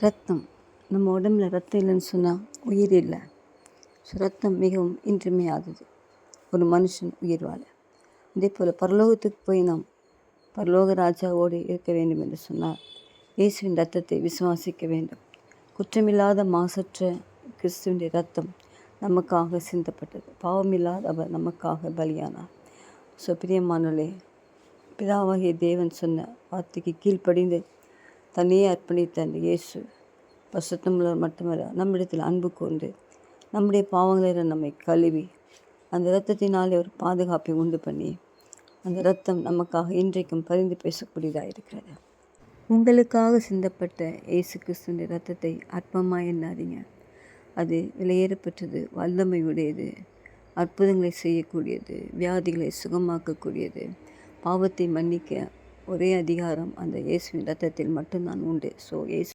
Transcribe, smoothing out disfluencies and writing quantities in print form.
ரத்தம். நம்ம உடம்புல ரத்தம் இல்லைன்னு சொன்னால் உயிர் இல்லை. ஸோ ரத்தம் மிகவும் இன்றியமையாதது ஒரு மனுஷன் உயிர் வாழ. அதே போல் பரலோகத்துக்கு போய் நாம் பரலோக ராஜாவோடு இருக்க வேண்டும் என்று சொன்னால் இயேசுவின் ரத்தத்தை விசுவாசிக்க வேண்டும். குற்றமில்லாத மாசற்ற கிறிஸ்துவின் ரத்தம் நமக்காக சிந்தப்பட்டது. பாவமில்லாத அவர் நமக்காக பலியானார். ஸோ பிரியமானவர்களே, பிதாவாகிய தேவன் சொன்ன வார்த்தைக்கு கீழ்ப்படிந்து தன்னையே அர்ப்பணித்த அந்த இயேசு பரிசுத்தமுள்ளவர் மட்டுமல்ல, நம்மிடத்தில் அன்பு கூர்ந்து நம்முடைய பாவங்களை நம்மை கழுவி அந்த இரத்தத்தினாலே ஒரு பாதுகாப்பை உண்டு பண்ணி அந்த இரத்தம் நமக்காக இன்றைக்கும் பரிந்து பேசக்கூடியதாக இருக்கிறது. உங்களுக்காக சிந்தப்பட்ட இயேசு கிறிஸ்துவின் இரத்தத்தை அற்பமாக எண்ணாதீங்க. அது விலையேறப்பெற்றது, வல்லமையுடையது, அற்புதங்களை செய்யக்கூடியது, வியாதிகளை சுகமாக்கக்கூடியது, பாவத்தை மன்னிக்க ஒரே அதிகாரம் அந்த இயேசுவின் இரத்தத்தில் மட்டும்தான் உண்டு. ஸோ இயேசு